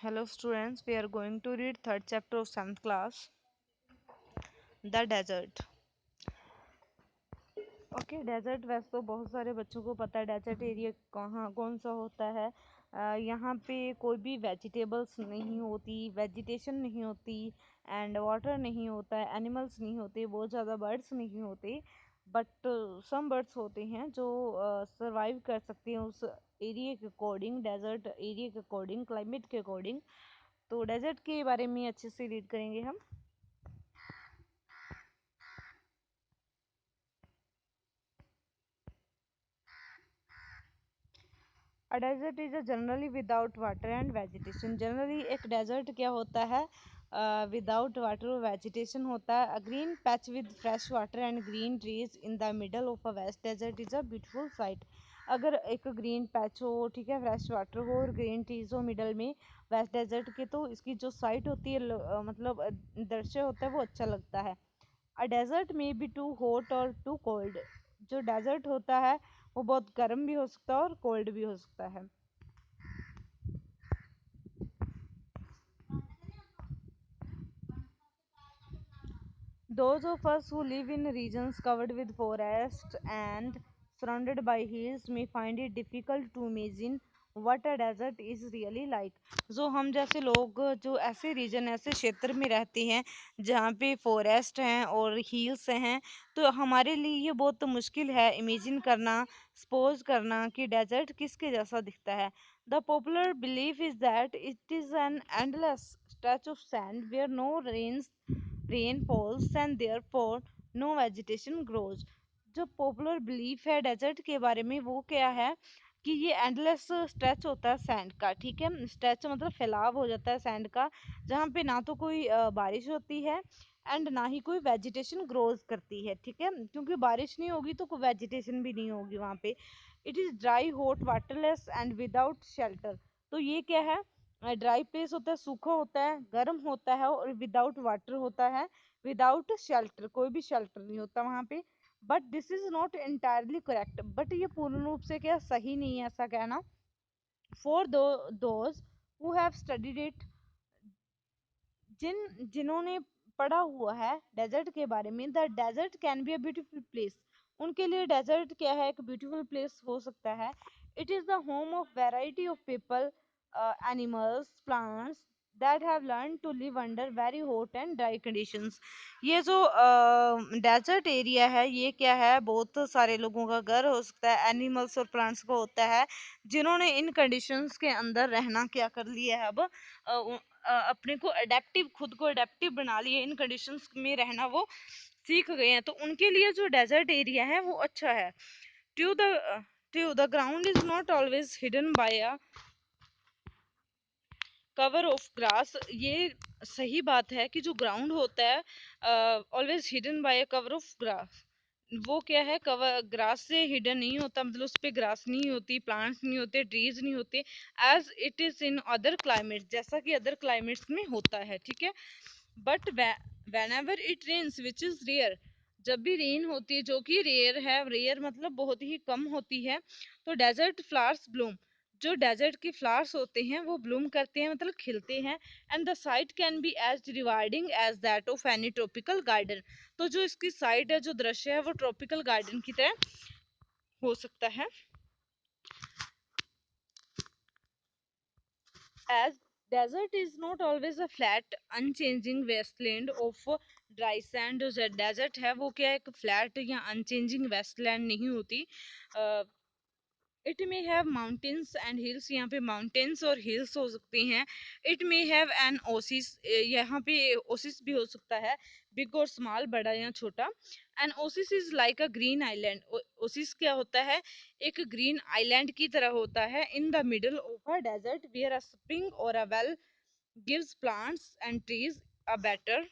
Hello students, we are going to read third chapter of 7th class, The Desert. Okay desert वैसे तो बहुत सारे बच्चों को पता है डेजर्ट एरिया कहाँ कौन सा होता है। यहाँ पे कोई भी वेजिटेबल्स नहीं होती, वेजिटेशन नहीं होती एंड वाटर नहीं होता है, एनिमल्स नहीं होते, बहुत ज़्यादा बर्ड्स नहीं होते। बट सम बर्ड्स होते हैं जो सरवाइव कर सकते हैं उस एरिया के अकॉर्डिंग, डेजर्ट एरिया के अकॉर्डिंग, क्लाइमेट के अकॉर्डिंग। तो डेजर्ट के बारे में अच्छे से रीड करेंगे हम। A desert is a generally without water and vegetation. Generally एक डेजर्ट क्या होता है, विदाउट वाटर और वेजिटेशन होता है। A green patch with fresh water and green trees in the middle of a vast desert is a beautiful sight. अगर एक green patch हो, ठीक है, फ्रेश वाटर हो और ग्रीन ट्रीज हो मिडल में वेस्ट डेजर्ट के, तो इसकी जो साइट होती है मतलब दृश्य होता है वो अच्छा लगता है। A desert may B to hot और टू कोल्ड। जो डेजर्ट होता है वो बहुत गर्म भी हो सकता है और कोल्ड भी हो सकता है। Those of us who live in regions covered with forest and surrounded by hills may find it difficult to imagine what a desert is really like. जो हम जैसे लोग जो ऐसे रीजन, ऐसे क्षेत्र में रहते हैं जहाँ पे फॉरेस्ट हैं और हिल्स हैं, तो हमारे लिए ये बहुत मुश्किल है इमेजिन करना, सपोज करना कि डेजर्ट किसके जैसा दिखता है। The popular belief is that it is an endless stretch of sand where no rain falls and therefore no vegetation grows। जो पॉपुलर बिलीफ है डेजर्ट के बारे में वो क्या है कि ये एंडलेस स्ट्रेच होता है सैंड का, ठीक है। स्ट्रेच मतलब फैलाव हो जाता है सैंड का, जहाँ पे ना तो कोई बारिश होती है एंड ना ही कोई वेजिटेशन ग्रोज करती है, ठीक है, क्योंकि बारिश नहीं होगी तो कोई वेजिटेशन भी नहीं होगी वहाँ पे। It is dry hot waterless and without shelter. तो ये क्या है, ड्राई प्लेस होता है, सूखा होता है, गर्म होता है और विदाउट वाटर होता है, विदाउट शेल्टर, कोई भी शेल्टर नहीं होता वहाँ पे। But this is not entirely correct, but ये पूर्ण रूप से क्या सही नहीं है ऐसा कहना। For those who have studied it, जिन्होंने पढ़ा हुआ है डेजर्ट के बारे में, the desert can be a beautiful place. उनके लिए डेजर्ट क्या है, एक ब्यूटीफुल प्लेस हो सकता है। It is the home of variety of people, animals, plants that have learn to live under very hot and dry conditions. ये जो डेजर्ट एरिया है ये क्या है, बहुत सारे लोगों का घर हो सकता है, एनिमल्स और प्लांट्स का होता है, जिन्होंने इन कंडीशंस के अंदर रहना क्या कर लिया है अब, अपने को अडेप्टिव, खुद को अडेप्टिव बना लिए, इन कंडीशंस में रहना वो सीख गए हैं, तो उनके लिए जो डेजर्ट एरिया है वो अच्छा है। To the to the ground is not always hidden by a cover of grass. ये सही बात है कि जो ग्राउंड होता है always hidden by a cover of grass, वो क्या है, कवर ग्रास से हिडन नहीं होता, मतलब उस पे ग्रास नहीं होती, प्लांट्स नहीं होते, ट्रीज नहीं होते, as it is in other climate, जैसा कि अदर क्लाइमेट्स में होता है, ठीक है। But whenever it rains which is rare, जब भी रेन होती है जो कि रेयर है, रेयर मतलब बहुत ही कम होती है, तो डेजर्ट फ्लावर्स ब्लूम, जो डेजर्ट के फ्लावर्स होते हैं वो ब्लूम करते हैं, मतलब खिलते हैं। And the sight can be as rewarding as that of any tropical garden. तो जो इसकी साइट है, जो दृश्य है, वो ट्रॉपिकल गार्डन की तरह हो सकता है। As desert is not always a flat unchanging wasteland of dry sand, जो desert है वो क्या एक flat या unchanging wasteland नहीं होती। It may have mountains and hills, यहाँ पे माउंटेन्स और हिल्स हो सकते हैं। It may have an Oasis, यहाँ पे ओसिस भी हो सकता है, बिग और स्मॉल, बड़ा या छोटा। An oasis is like a green island. Oasis क्या होता है, एक ग्रीन आइलैंड की तरह होता है, in the middle of a desert where a spring और a well gives plants and trees a better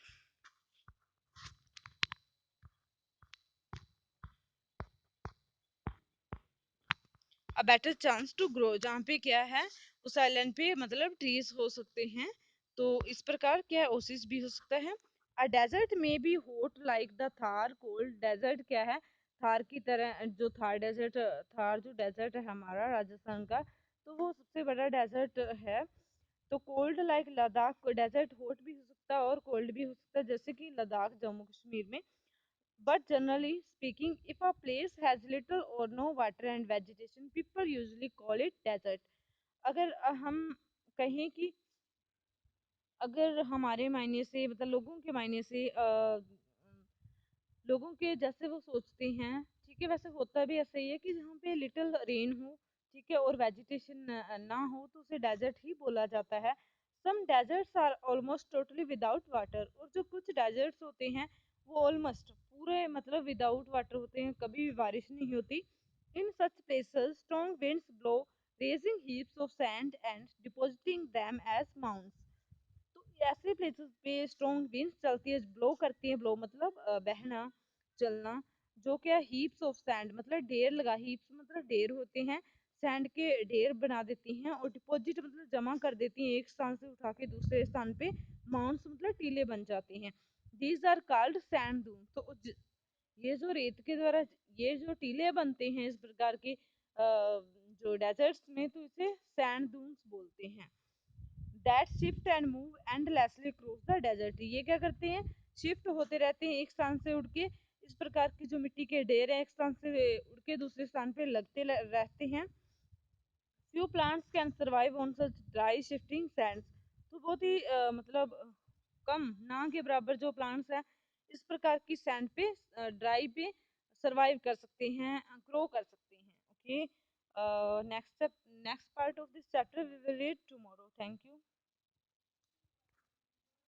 chance to grow. जहाँ पे क्या है, उस आइलैंड पे मतलब ट्रीज हो सकते हैं, तो इस प्रकार क्या है, ओसिस भी हो सकता है। A desert may be hot like the Thar cold. Desert क्या है, थार की तरह, जो थार डेजर्ट, थार जो डेजर्ट है हमारा राजस्थान का, तो वो सबसे बड़ा डेजर्ट है। तो cold like Ladakh desert hot भी हो सकता है और कोल्ड भी हो सकता है, जैसे कि लद्दाख जम्मू कश्मीर में। But generally speaking, if a place has little और no water and vegetation, people usually call it desert. अगर हम कहें कि अगर हमारे मायने से मतलब लोगों के मायने से लोगों के जैसे वो सोचते हैं, ठीक है, वैसे होता भी ऐसा ही है कि जहाँ पे लिटिल रेन हो, ठीक है, और वेजिटेशन ना हो, तो उसे डेजर्ट ही बोला जाता है। Some deserts are almost totally without water, और जो कुछ डेजर्ट्स होते हैं वो ऑलमोस्ट पूरे मतलब विदाउट वाटर होते हैं, कभी भी बारिश नहीं होती। In such places strong winds blow, raising heaps of sand and depositing them as mounds। तो ऐसे प्लेसेस पे स्ट्रॉन्ग विंड्स चलती है, ब्लो करती है, ब्लो मतलब बहना, चलना, जो क्या हीप्स ऑफ सैंड मतलब ढेर लगा, हीप्स मतलब ढेर होते हैं, सैंड के ढेर बना देती हैं, और डिपॉजिट मतलब जमा कर देती हैं एक स्थान से उठा के दूसरे स्थान पे, माउंट्स मतलब टीले बन जाते हैं। These are called sand dune. तो ये जो रेत के द्वारा ये जो टीले बनते हैं इस प्रकार के जो डेजर्ट्स में, तो इसे सैंड दून्स बोलते हैं। That shift and move endlessly cross the desert. ये क्या करते हैं, शिफ्ट होते रहते हैं एक स्थान से उड़ के, इस प्रकार की जो मिट्टी के ढेर है एक स्थान से उड़ के दूसरे स्थान पे लगते रहते हैं। Few plants can survive on such dry shifting Sands. तो बहुत ही मतलब कम ना के बराबर जो प्लांट्स हैं इस प्रकार की सैंड पे, ड्राई पे सर्वाइव कर सकते हैं, ग्रो कर सकते हैं। Okay, next next part of this chapter we will read tomorrow. Thank you.